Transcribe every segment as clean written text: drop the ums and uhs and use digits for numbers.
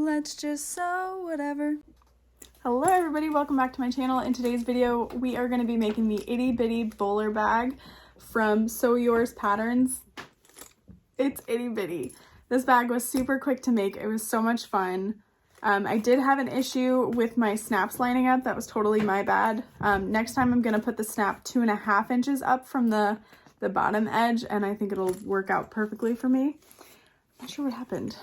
let's just sew whatever. Hello everybody, welcome back to my channel. In today's video, we are going to be making the itty bitty bowler bag from Sew Yours Patterns. It's itty bitty. This bag was super quick to make. It was so much fun. I did have an issue with my snaps lining up. That was totally my bad. Next time I'm going to put the snap 2.5 inches up from the bottom edge, and I think it'll work out perfectly for me. I'm not sure what happened.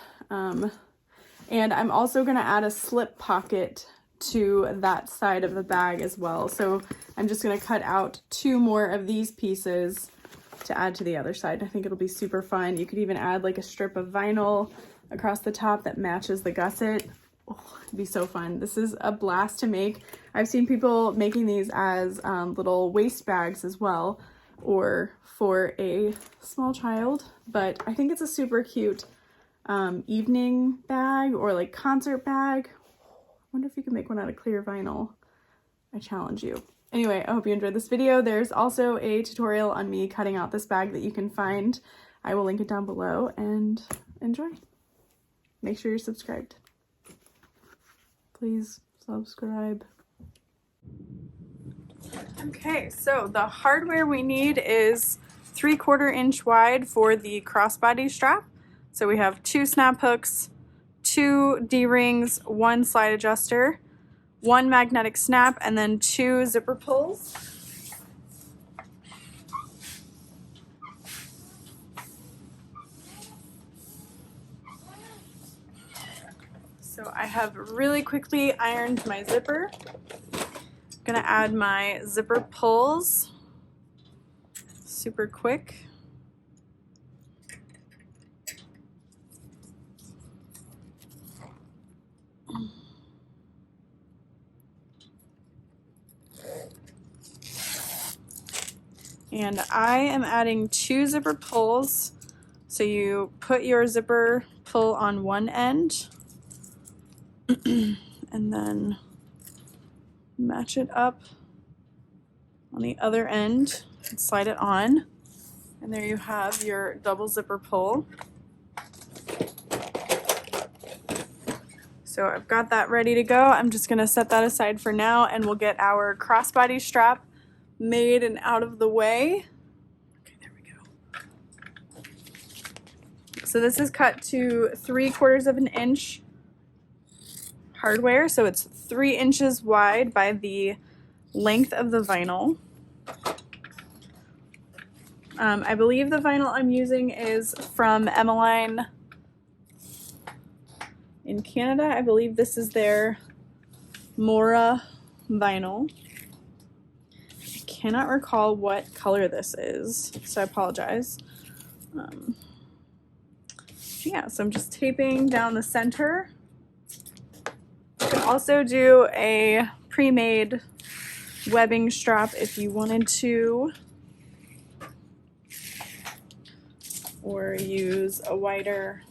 And I'm also going to add a slip pocket to that side of the bag as well. So I'm just going to cut out 2 more of these pieces to add to the other side. I think it'll be super fun. You could even add like a strip of vinyl across the top that matches the gusset. Oh, it'd be so fun. This is a blast to make. I've seen people making these as little waist bags as well, or for a small child, but I think it's a super cute evening bag or like concert bag. I wonder if you can make one out of clear vinyl. I challenge you. Anyway, I hope you enjoyed this video. There's also a tutorial on me cutting out this bag that you can find. I will link it down below, and enjoy. Make sure you're subscribed. Please subscribe. Okay, so the hardware we need is 3/4 inch wide for the crossbody strap. So we have 2 snap hooks, 2 D-rings, 1 slide adjuster, 1 magnetic snap, and then 2 zipper pulls. So I have really quickly ironed my zipper. I'm gonna add my zipper pulls, super quick. And I am adding 2 zipper pulls. So you put your zipper pull on one end and then match it up on the other end and slide it on. And there you have your double zipper pull. So I've got that ready to go. I'm just gonna set that aside for now, and we'll get our crossbody strap made and out of the way. Okay, there we go. So this is cut to 3/4 of an inch hardware, so it's 3 inches wide by the length of the vinyl. I believe the vinyl I'm using is from Emmaline in Canada. I believe this is their Mora vinyl. I cannot recall what color this is, so I apologize. Yeah, so I'm just taping down the center. You can also do a pre-made webbing strap if you wanted to, or use a wider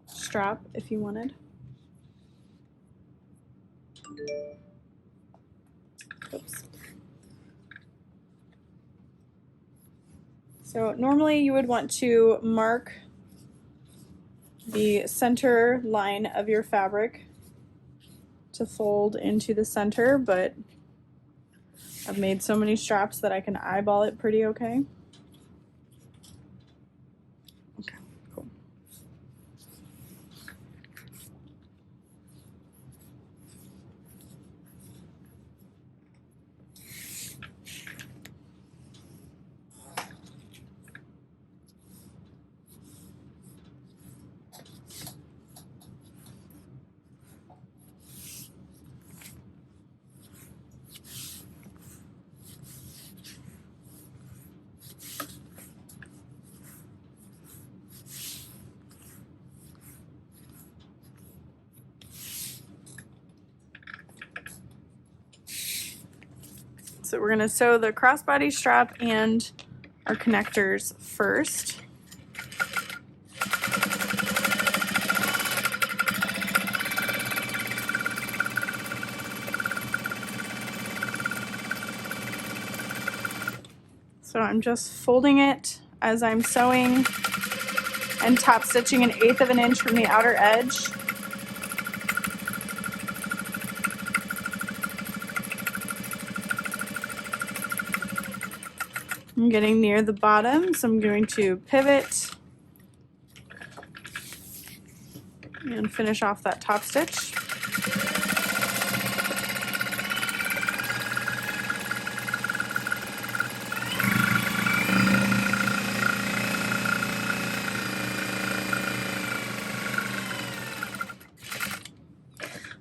strap if you wanted. Oops. So normally you would want to mark the center line of your fabric to fold into the center, but I've made so many straps that I can eyeball it pretty okay. Okay, cool. So we're gonna sew the crossbody strap and our connectors first. So I'm just folding it as I'm sewing and top stitching 1/8 of an inch from the outer edge. I'm getting near the bottom, so I'm going to pivot and finish off that top stitch.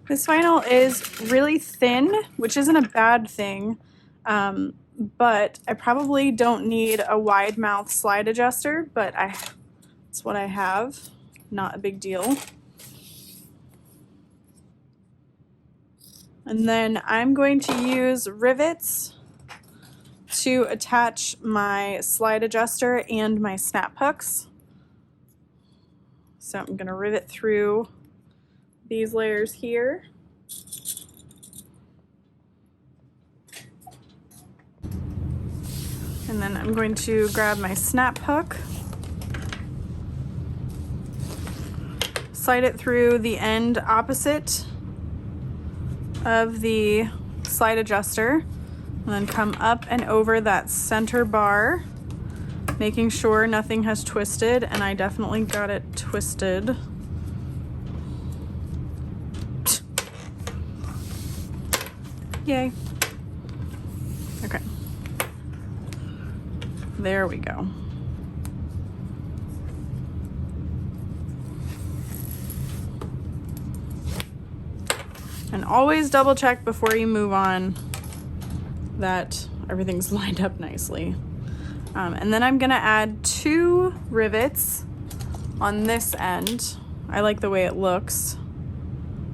This vinyl is really thin, which isn't a bad thing, but I probably don't need a wide mouth slide adjuster, but it's what I have, not a big deal. And then I'm going to use rivets to attach my slide adjuster and my snap hooks. So I'm going to rivet through these layers here. And then I'm going to grab my snap hook, slide it through the end opposite of the slide adjuster, and then come up and over that center bar, making sure nothing has twisted, and I definitely got it twisted. Yay. Okay. There we go. And always double check before you move on that everything's lined up nicely. And then I'm gonna add 2 rivets on this end. I like the way it looks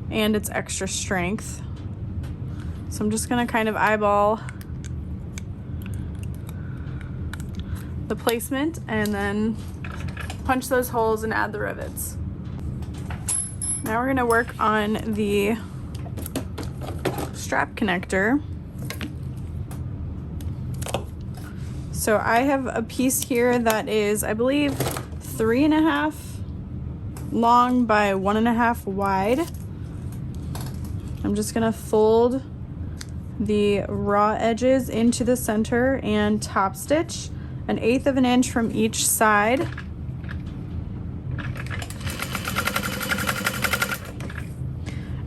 and it's extra strength. So I'm just gonna kind of eyeball the placement and then punch those holes and add the rivets. Now we're gonna work on the strap connector. So I have a piece here that is, I believe, 3.5 long by 1.5 wide. I'm just gonna fold the raw edges into the center and top stitch 1/8 of an inch from each side.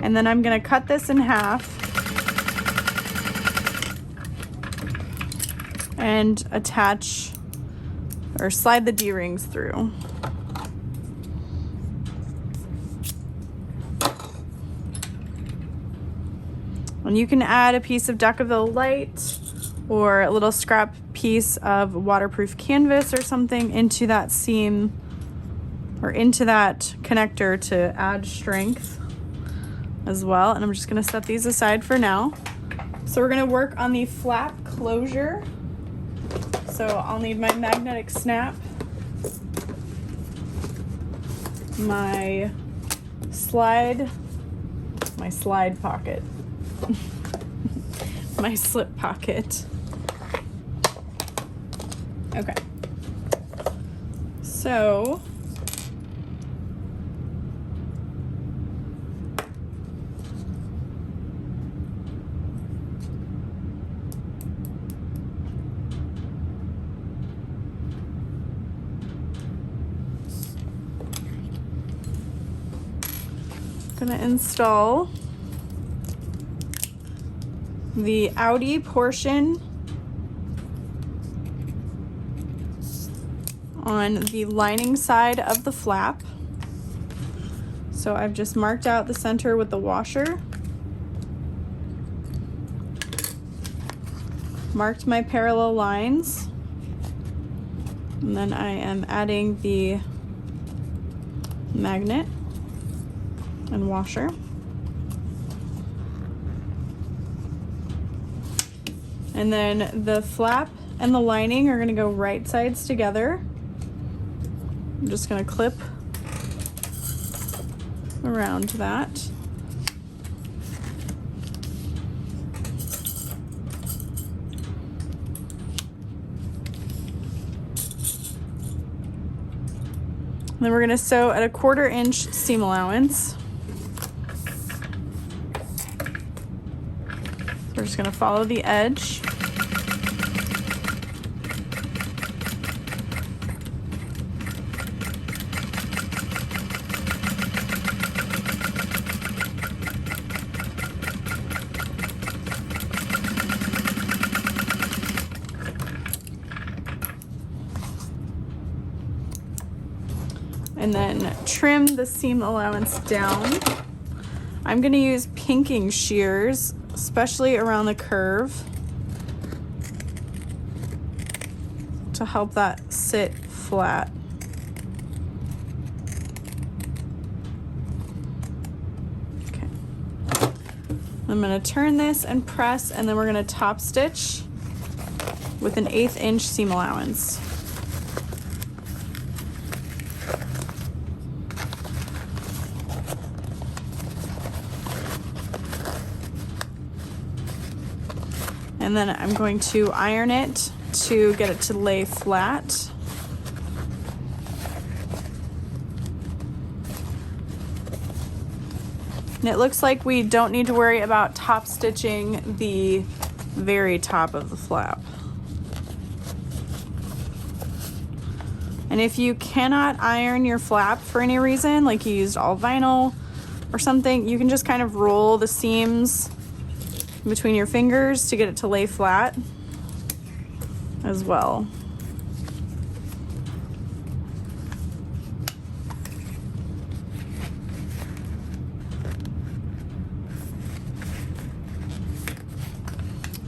And then I'm gonna cut this in half and attach or slide the D-rings through. And you can add a piece of Decaville light or a little scrap piece of waterproof canvas or something into that seam or into that connector to add strength as well. And I'm just gonna set these aside for now. So we're gonna work on the flap closure. So I'll need my magnetic snap, my slide pocket, my slip pocket. Okay, so I'm gonna install the outie portion on the lining side of the flap. So I've just marked out the center with the washer, marked my parallel lines, and then I am adding the magnet and washer. And then the flap and the lining are gonna go right sides together. I'm just gonna clip around that. Then we're gonna sew at a 1/4 inch seam allowance. So we're just gonna follow the edge. And then trim the seam allowance down. I'm gonna use pinking shears, especially around the curve, to help that sit flat. Okay. I'm gonna turn this and press, and then we're gonna top stitch with an 1/8 inch seam allowance. And then I'm going to iron it to get it to lay flat. And it looks like we don't need to worry about top stitching the very top of the flap. And if you cannot iron your flap for any reason, like you used all vinyl or something, you can just kind of roll the seams between your fingers to get it to lay flat as well.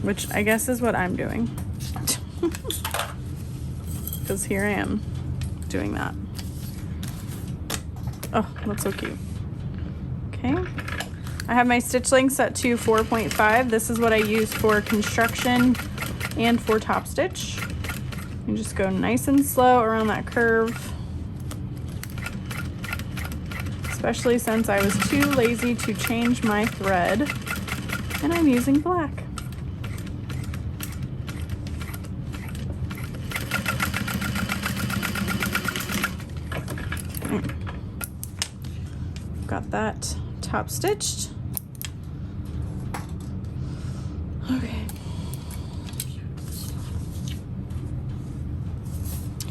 Which I guess is what I'm doing. Because here I am doing that. Oh, that's so cute. Okay. I have my stitch length set to 4.5. This is what I use for construction and for top stitch. You just go nice and slow around that curve, especially since I was too lazy to change my thread and I'm using black. Got that top stitched. Okay.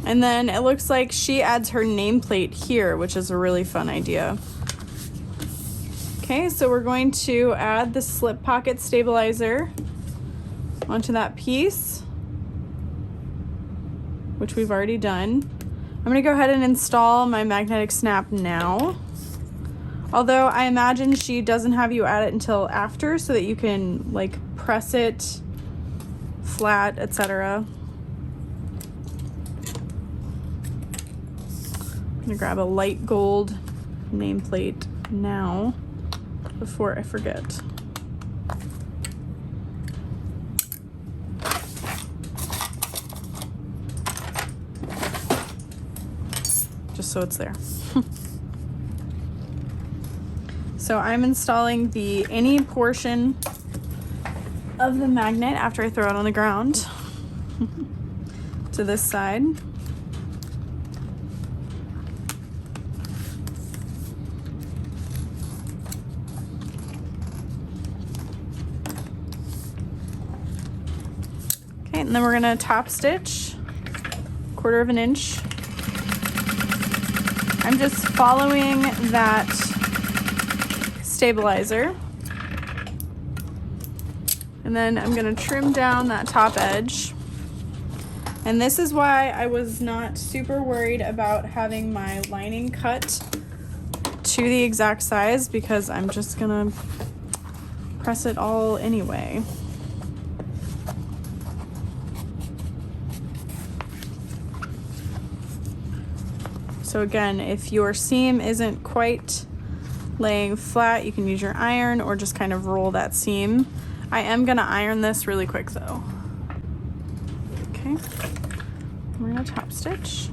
And then it looks like she adds her nameplate here, which is a really fun idea. Okay, so we're going to add the slip pocket stabilizer onto that piece, which we've already done. I'm gonna go ahead and install my magnetic snap now. Although I imagine she doesn't have you add it until after so that you can like press it flat, etc. I'm gonna grab a light gold nameplate now before I forget. Just so it's there. So I'm installing the any portion of the magnet after I throw it on the ground to this side. Okay, and then we're gonna top stitch 1/4 inch. I'm just following that stabilizer, and then I'm gonna trim down that top edge. And this is why I was not super worried about having my lining cut to the exact size, because I'm just gonna press it all anyway. So again, if your seam isn't quite laying flat, you can use your iron or just kind of roll that seam. I am gonna iron this really quick though. Okay, we're gonna top stitch.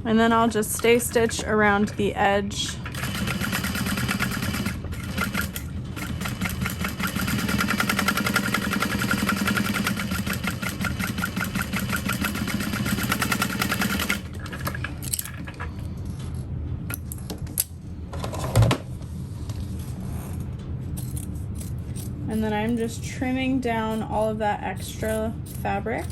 And then I'll just stay stitch around the edge. again, just trimming down all of that extra fabric.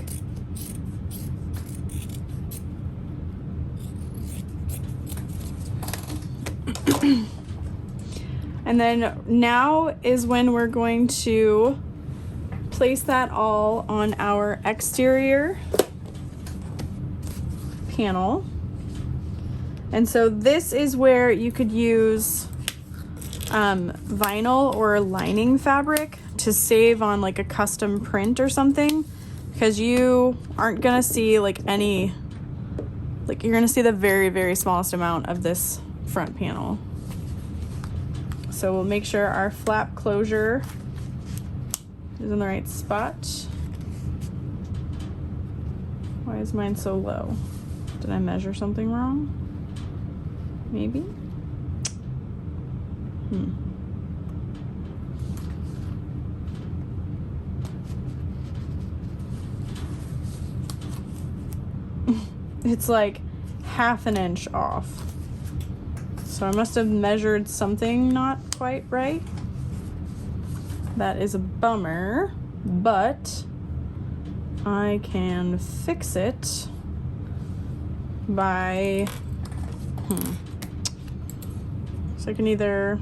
And then now is when we're going to place that all on our exterior panel. And so this is where you could use vinyl or lining fabric to save on like a custom print or something, because you aren't gonna see like any, like you're gonna see the very, very smallest amount of this front panel. So we'll make sure our flap closure is in the right spot. Why is mine so low? Did I measure something wrong? Maybe? It's like half an inch off. So I must have measured something not quite right. That is a bummer, but I can fix it by, so I can either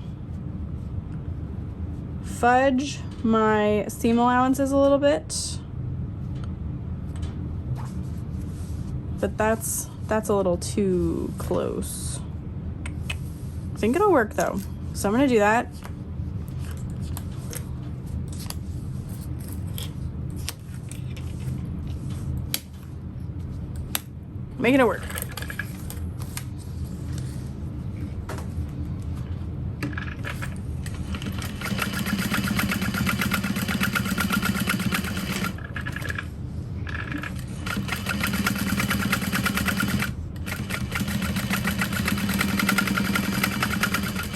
fudge my seam allowances a little bit, but that's a little too close. I think it'll work though. So I'm gonna do that. Making it work.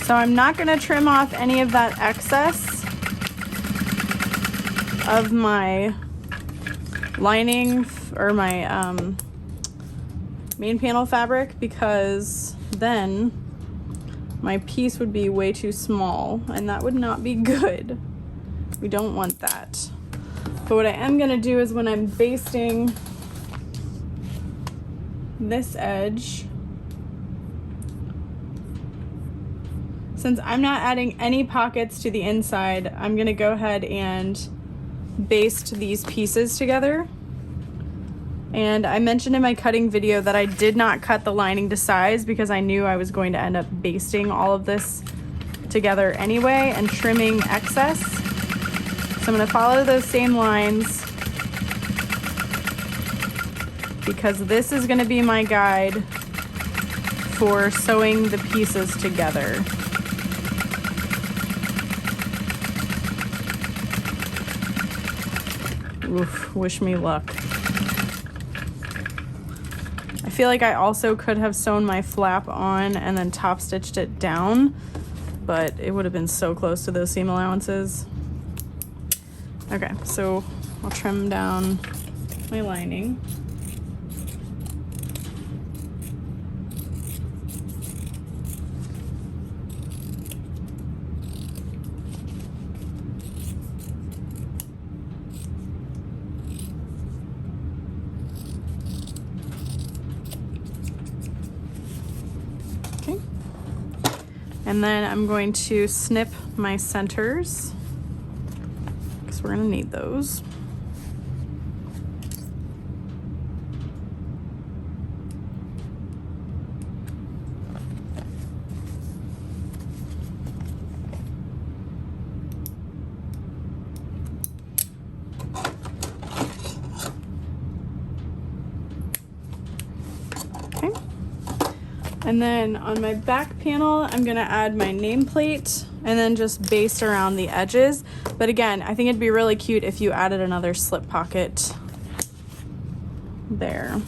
So I'm not going to trim off any of that excess of my lining or my main panel fabric, because then my piece would be way too small and that would not be good. We don't want that. But what I am going to do is when I'm basting this edge, since I'm not adding any pockets to the inside, I'm gonna go ahead and baste these pieces together. And I mentioned in my cutting video that I did not cut the lining to size because I knew I was going to end up basting all of this together anyway and trimming excess. So I'm gonna follow those same lines because this is gonna be my guide for sewing the pieces together. Oof, wish me luck. I feel like I also could have sewn my flap on and then top stitched it down, but it would have been so close to those seam allowances. Okay, so I'll trim down my lining. And then I'm going to snip my centers because we're going to need those. Okay. And then on my back panel, I'm gonna add my nameplate and then just baste around the edges. But again, I think it'd be really cute if you added another slip pocket there.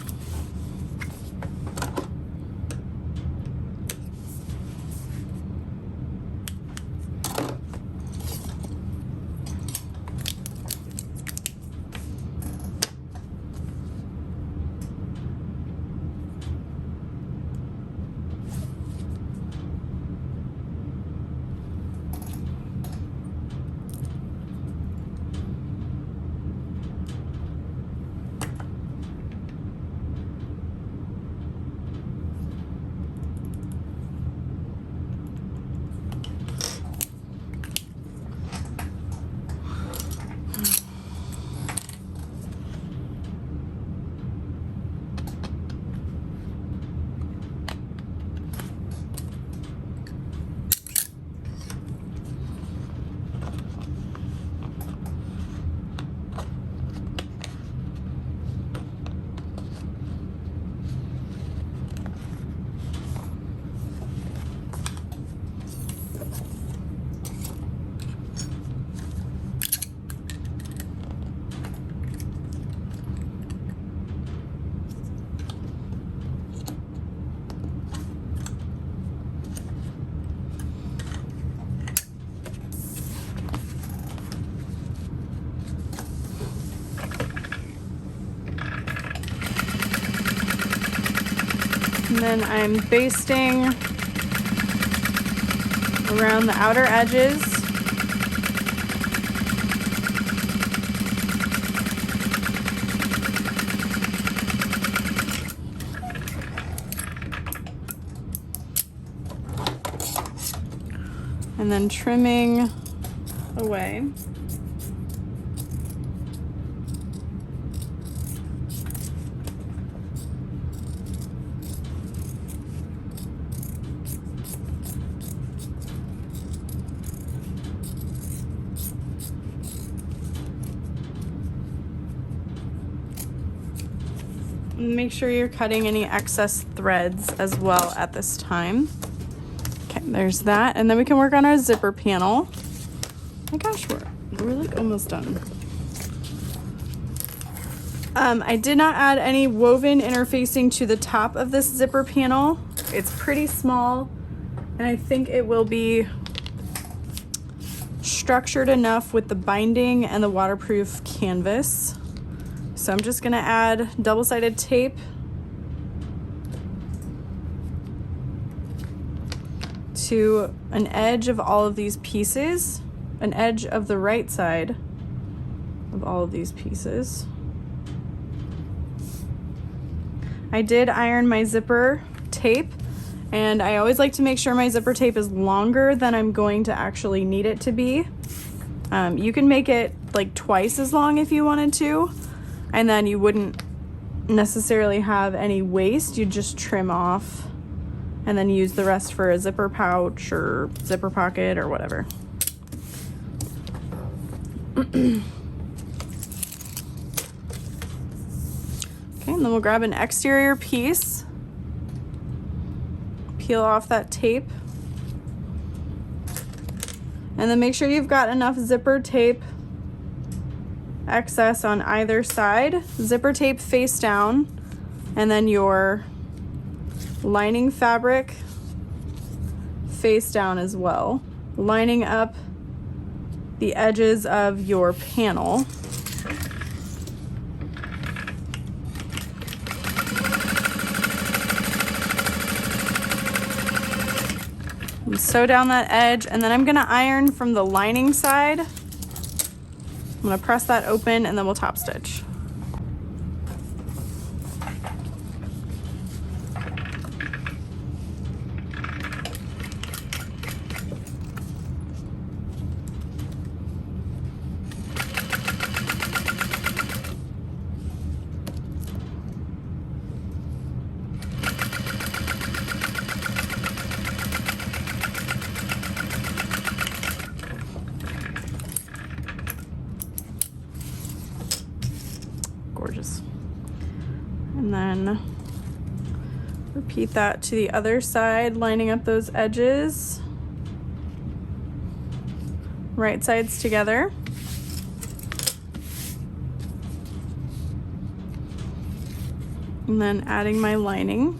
And then I'm basting around the outer edges. And then trimming away. Make sure you're cutting any excess threads as well at this time. Okay, there's that. And then we can work on our zipper panel. Oh my gosh, we're like almost done. I did not add any woven interfacing to the top of this zipper panel. It's pretty small, and I think it will be structured enough with the binding and the waterproof canvas. So I'm just gonna add double-sided tape to an edge of all of these pieces, an edge of the right side of all of these pieces. I did iron my zipper tape, and I always like to make sure my zipper tape is longer than I'm going to actually need it to be. You can make it like twice as long if you wanted to, and then you wouldn't necessarily have any waste. You'd just trim off and then use the rest for a zipper pouch or zipper pocket or whatever. Okay, and then we'll grab an exterior piece, peel off that tape, and then make sure you've got enough zipper tape excess on either side. Zipper tape face down, and then your lining fabric face down as well, lining up the edges of your panel. And sew down that edge, and then I'm gonna iron from the lining side. I'm gonna press that open, and then we'll top stitch. Gorgeous. And then repeat that to the other side, lining up those edges, right sides together. And then adding my lining.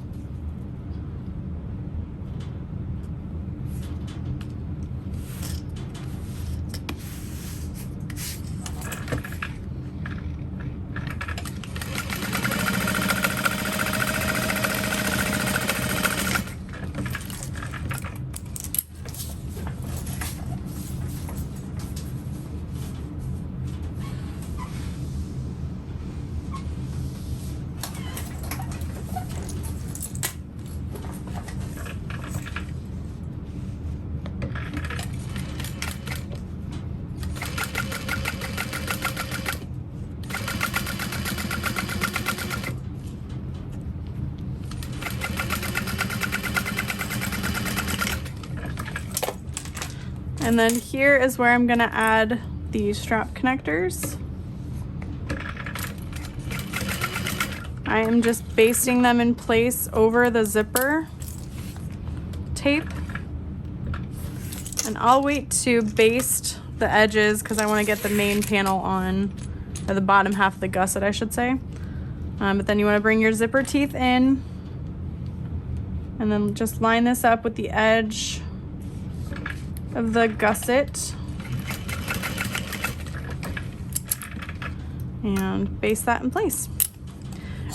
And then here is where I'm gonna add the strap connectors. I am just basting them in place over the zipper tape. And I'll wait to baste the edges because I want to get the main panel on, or the bottom half of the gusset, I should say. But then you want to bring your zipper teeth in and then just line this up with the edge of the gusset and baste that in place.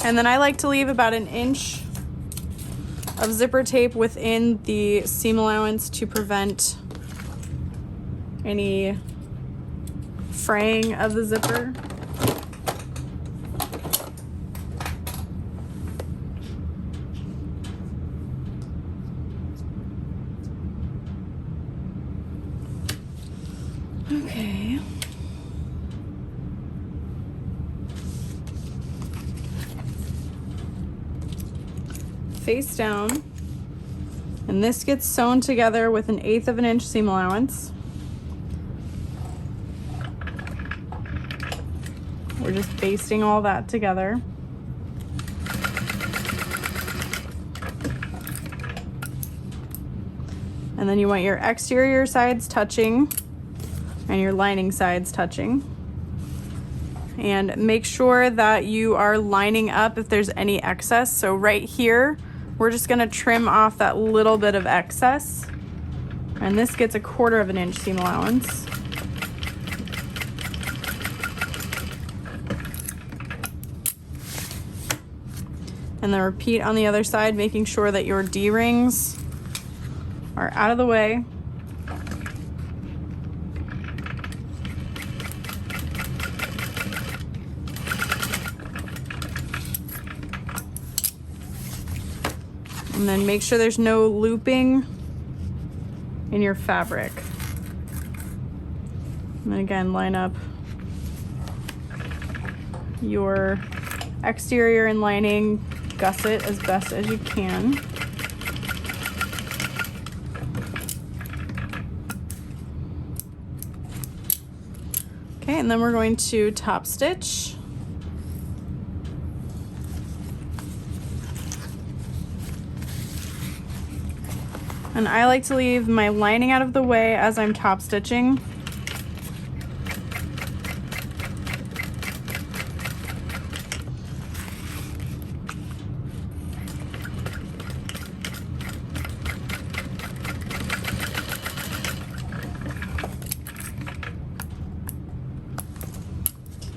And then I like to leave about 1 inch of zipper tape within the seam allowance to prevent any fraying of the zipper. Okay. Face down, and this gets sewn together with 1/8 of an inch seam allowance. We're just basting all that together. And then you want your exterior sides touching and your lining sides touching. And make sure that you are lining up if there's any excess. So right here, we're just gonna trim off that little bit of excess. And this gets 1/4 of an inch seam allowance. And then repeat on the other side, making sure that your D-rings are out of the way. And then make sure there's no looping in your fabric. And then again, line up your exterior and lining gusset as best as you can. Okay, and then we're going to top stitch. And I like to leave my lining out of the way as I'm top stitching.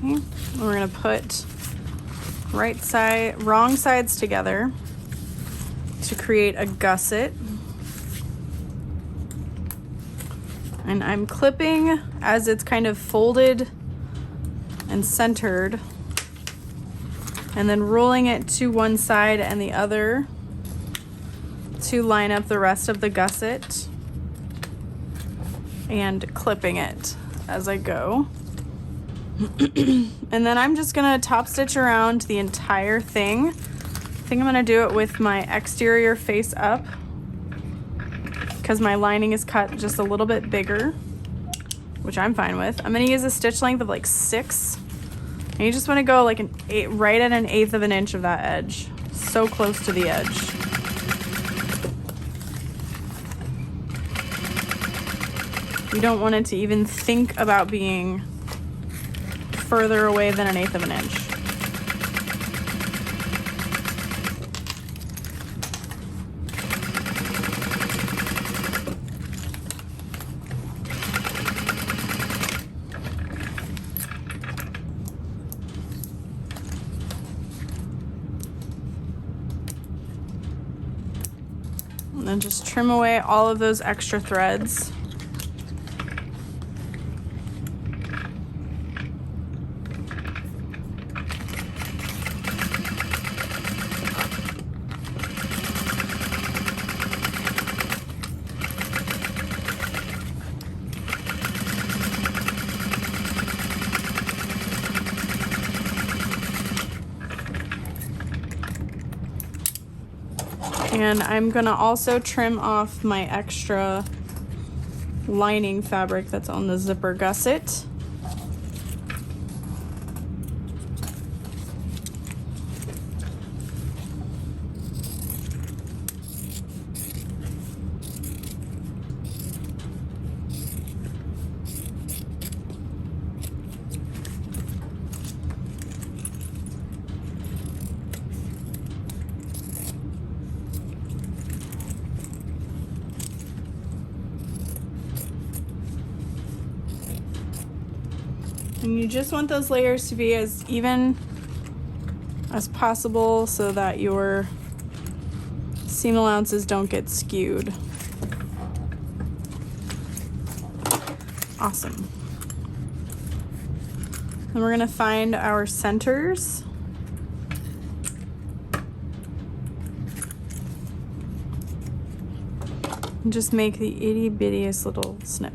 Okay, we're gonna put wrong sides together to create a gusset. And I'm clipping as it's kind of folded and centered, and then rolling it to one side and the other to line up the rest of the gusset, and clipping it as I go. And then I'm just gonna top stitch around the entire thing. I think I'm gonna do it with my exterior face up because my lining is cut just a little bit bigger, which I'm fine with. I'm gonna use a stitch length of like 6. And you just wanna go like right at 1/8 of an inch of that edge. So close to the edge. You don't want it to even think about being further away than 1/8 of an inch. And then just trim away all of those extra threads. And I'm gonna also trim off my extra lining fabric that's on the zipper gusset. And you just want those layers to be as even as possible so that your seam allowances don't get skewed. Awesome. Then we're gonna find our centers. And just make the itty bittiest little snip.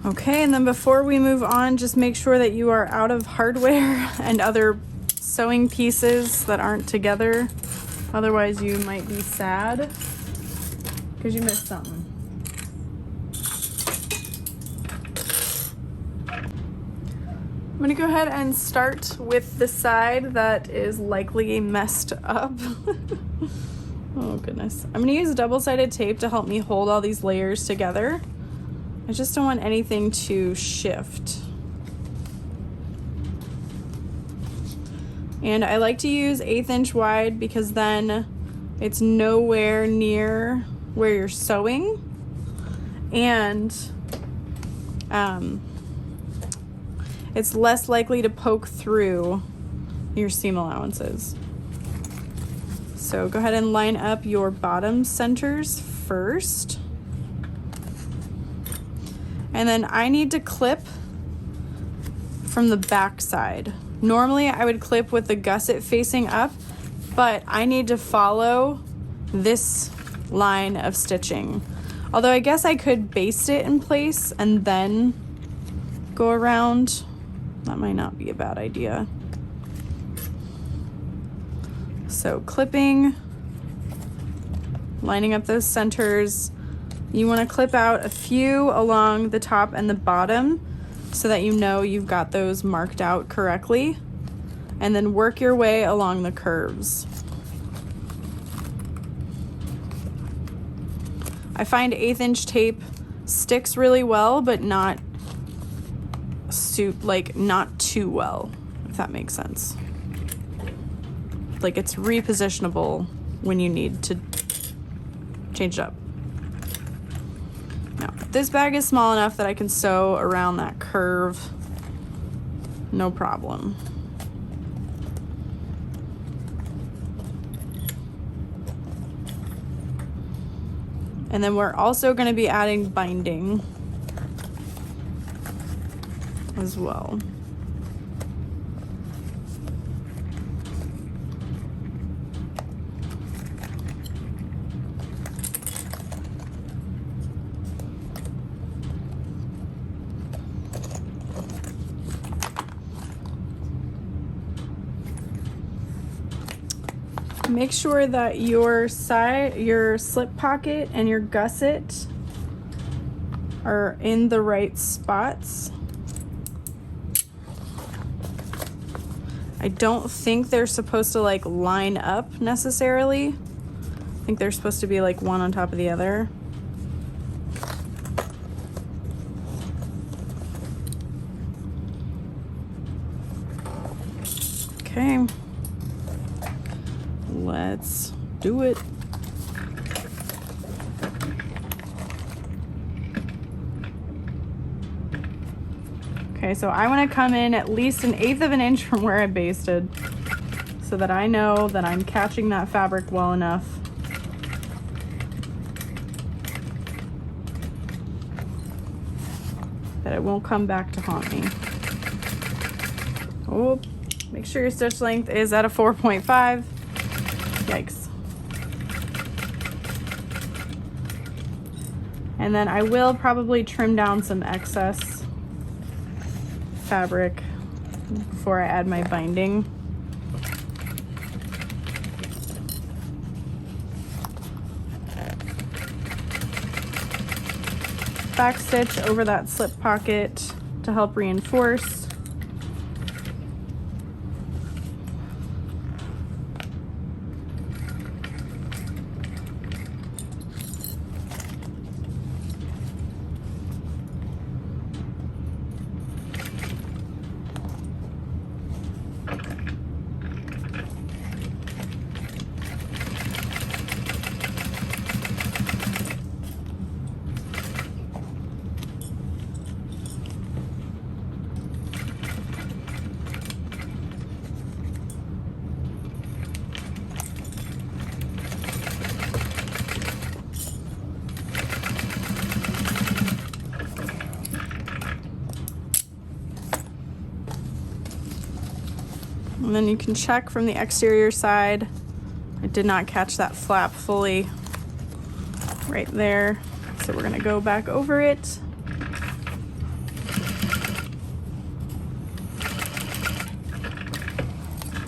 Okay, and then before we move on, just make sure that you are out of hardware and other sewing pieces that aren't together. Otherwise you might be sad because you missed something. I'm gonna go ahead and start with the side that is likely messed up. Oh goodness. I'm gonna use double-sided tape to help me hold all these layers together. I just don't want anything to shift. And I like to use 1/8 inch wide because then it's nowhere near where you're sewing, and it's less likely to poke through your seam allowances. So go ahead and line up your bottom centers first. And then I need to clip from the back side. Normally I would clip with the gusset facing up, but I need to follow this line of stitching. Although I guess I could baste it in place and then go around. That might not be a bad idea. So clipping, lining up those centers. You want to clip out a few along the top and the bottom so that you know you've got those marked out correctly, and then work your way along the curves. I find 1/8 inch tape sticks really well, but not not too well, if that makes sense. Like it's repositionable when you need to change it up. Now, this bag is small enough that I can sew around that curve, no problem. And then we're also going to be adding binding as well. Make sure that your slip pocket and your gusset are in the right spots. I don't think they're supposed to like line up necessarily. I think they're supposed to be like one on top of the other. Okay. Let's do it. Okay, so I want to come in at least 1/8 of an inch from where I basted so that I know that I'm catching that fabric well enough. That it won't come back to haunt me. Oh, make sure your stitch length is at a 4.5. Yikes. And then I will probably trim down some excess fabric before I add my binding. Back stitch over that slip pocket to help reinforce. And then you can check from the exterior side. I did not catch that flap fully right there, so we're gonna go back over it.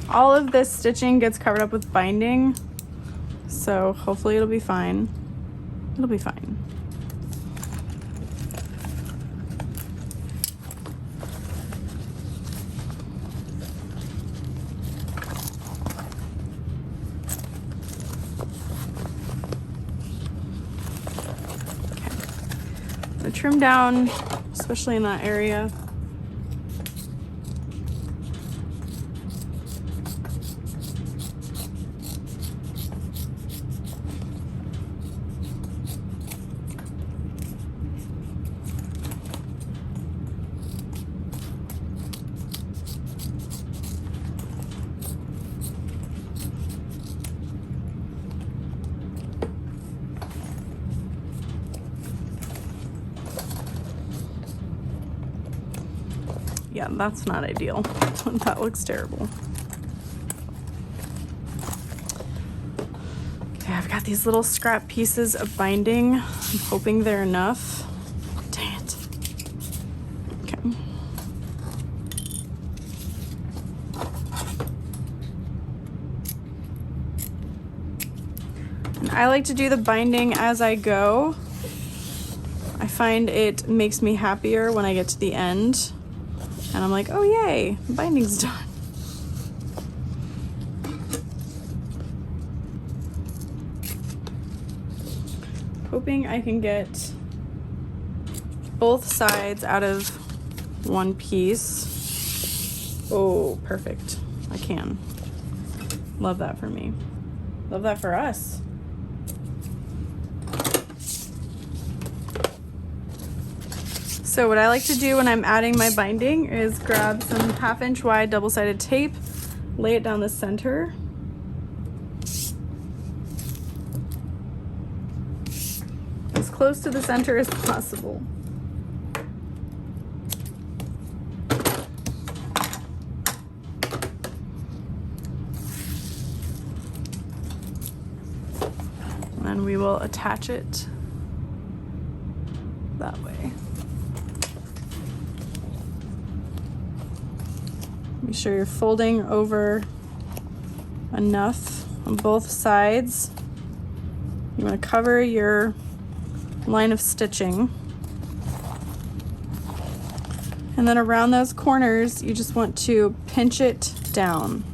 All of this stitching gets covered up with binding, so hopefully it'll be fine. It'll be fine. Okay. Trim down, especially in that area. Yeah, that's not ideal. That looks terrible. Okay, I've got these little scrap pieces of binding. I'm hoping they're enough. Dang it. Okay. And I like to do the binding as I go. I find it makes me happier when I get to the end. And I'm like, oh yay, the binding's done. Hoping I can get both sides out of one piece. Oh, perfect. I can. Love that for me. Love that for us. So what I like to do when I'm adding my binding is grab some 1/2 inch wide double-sided tape, lay it down the center. As close to the center as possible. And then we will attach it that way. Make sure you're folding over enough on both sides. You want to cover your line of stitching. And then around those corners, you just want to pinch it down.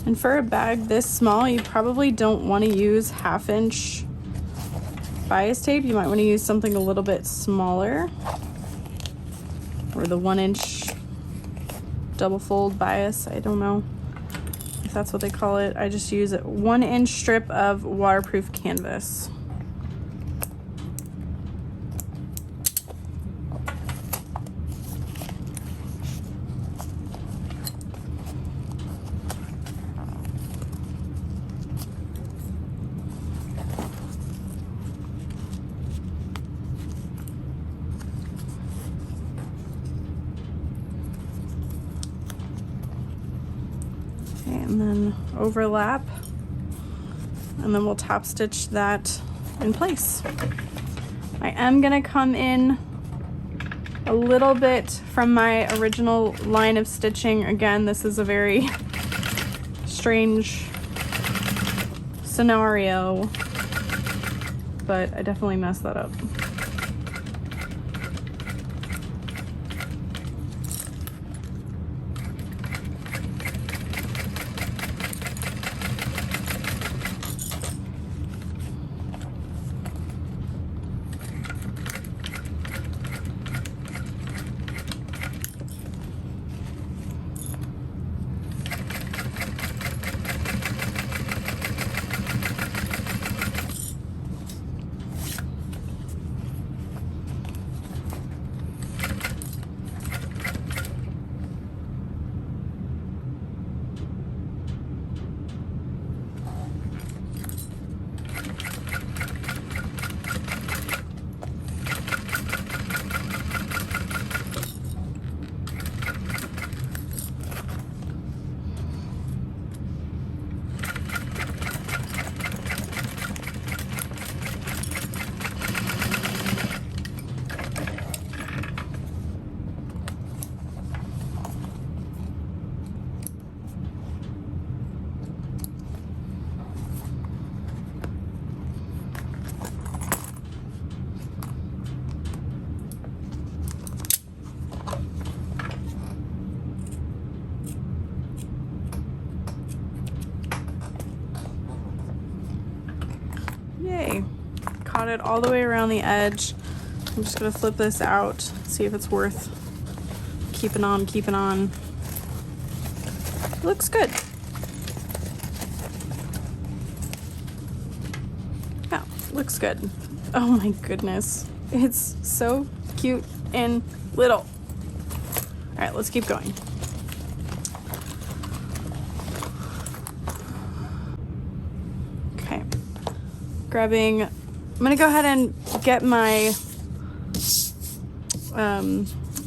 And for a bag this small, you probably don't want to use 1/2 inch bias tape. You might want to use something a little bit smaller, or the 1 inch double fold bias. I don't know if that's what they call it. I just use a 1 inch strip of waterproof canvas. And then overlap, and then we'll top stitch that in place. I am gonna come in a little bit from my original line of stitching. Again, this is a very strange scenario, but I definitely messed that up. Yay. Caught it all the way around the edge. I'm just gonna flip this out, see if it's worth keeping on. Looks good. Yeah, looks good. Oh my goodness. It's so cute and little. All right, let's keep going. Okay, grabbing, I'm gonna go ahead and get my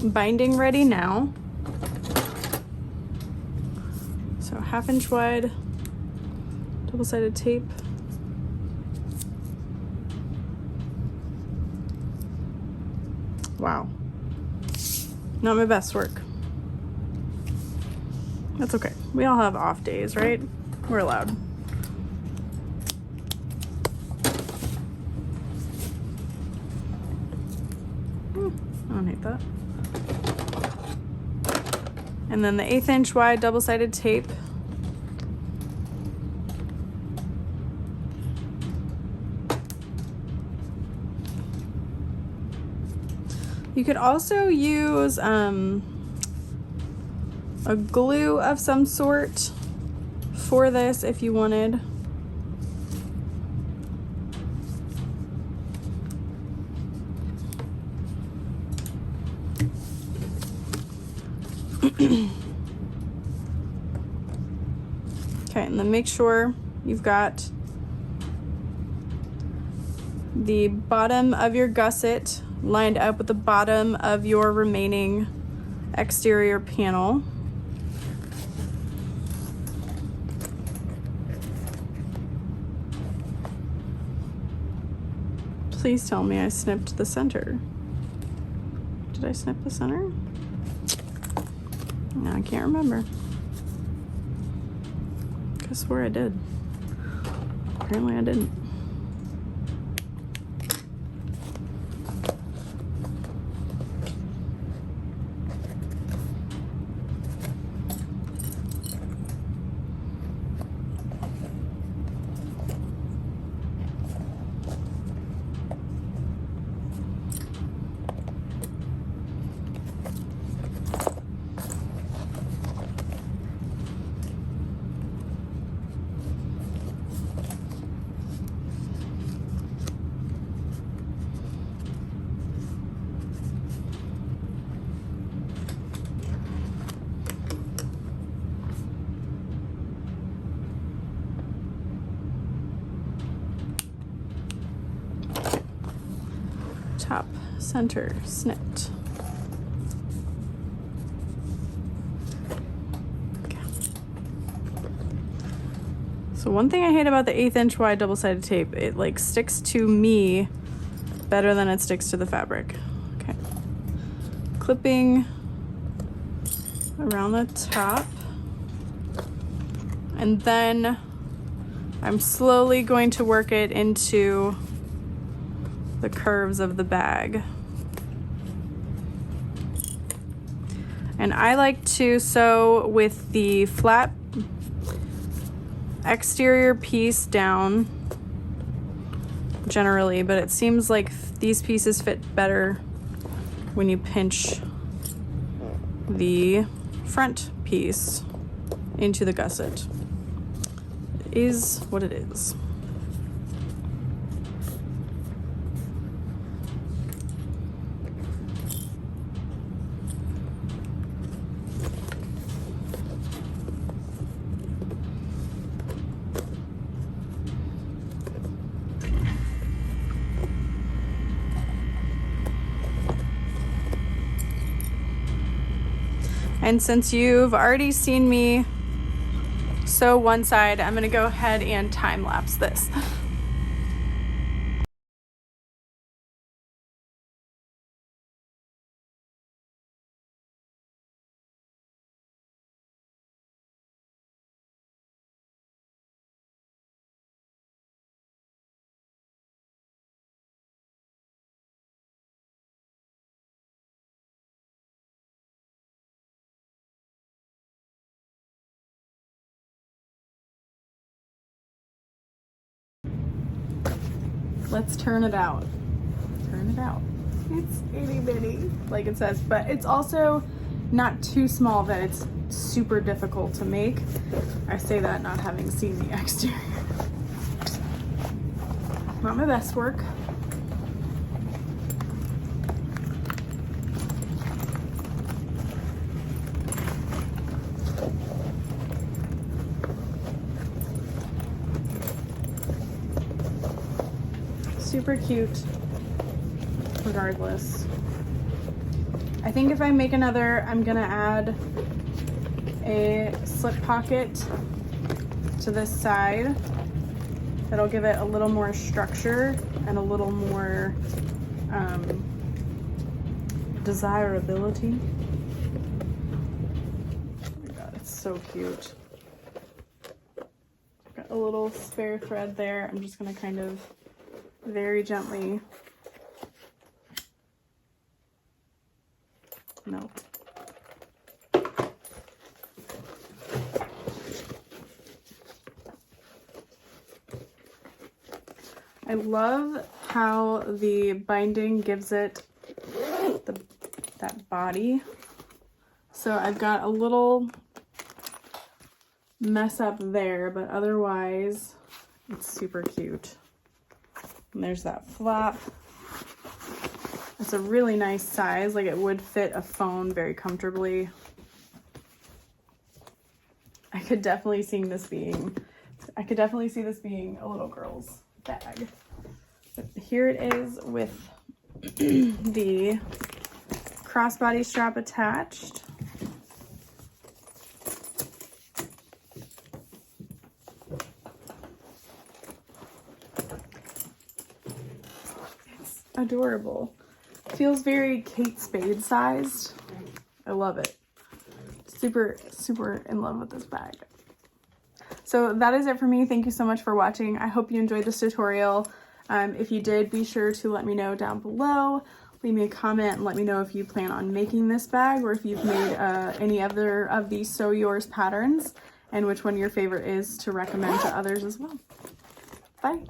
binding ready now. So 1/2 inch wide, double-sided tape. Wow, not my best work. That's okay. We all have off days, right? We're allowed. I don't hate that. And then the 1/8 inch wide double-sided tape. You could also use a glue of some sort for this if you wanted. Okay, and then make sure you've got the bottom of your gusset lined up with the bottom of your remaining exterior panel. Please tell me I snipped the center. Did I snip the center? No, I can't remember. I swear I did. Apparently I didn't. Top center snipped. Okay. So one thing I hate about the 1/8 inch wide double-sided tape, it like sticks to me better than it sticks to the fabric. Okay. Clipping around the top. And then I'm slowly going to work it into the curves of the bag. And I like to sew with the flat exterior piece down generally, but it seems like these pieces fit better when you pinch the front piece into the gusset. It is what it is. And since you've already seen me sew one side, I'm gonna go ahead and time lapse this. let's turn it out. Turn it out. It's itty bitty, like it says, but it's also not too small that it's super difficult to make. I say that not having seen the exterior. Not my best work. Super cute, regardless. I think if I make another, I'm gonna add a slip pocket to this side. That'll give it a little more structure and a little more desirability. Oh my god, it's so cute. Got a little spare thread there. I'm just gonna kind of very gently melt. I love how the binding gives it that body. So I've got a little mess up there, but otherwise it's super cute. And there's that flap. It's a really nice size, like it would fit a phone very comfortably. I could definitely see this being a little girl's bag. But here it is with the crossbody strap attached. It's adorable. Feels very Kate Spade sized. I love it. Super, super in love with this bag. So that is it for me. Thank you so much for watching. I hope you enjoyed this tutorial. If you did, be sure to let me know down below. Leave me a comment and let me know if you plan on making this bag or if you've made any other of these Sew Yours patterns and which one your favorite is to recommend to others as well. Bye.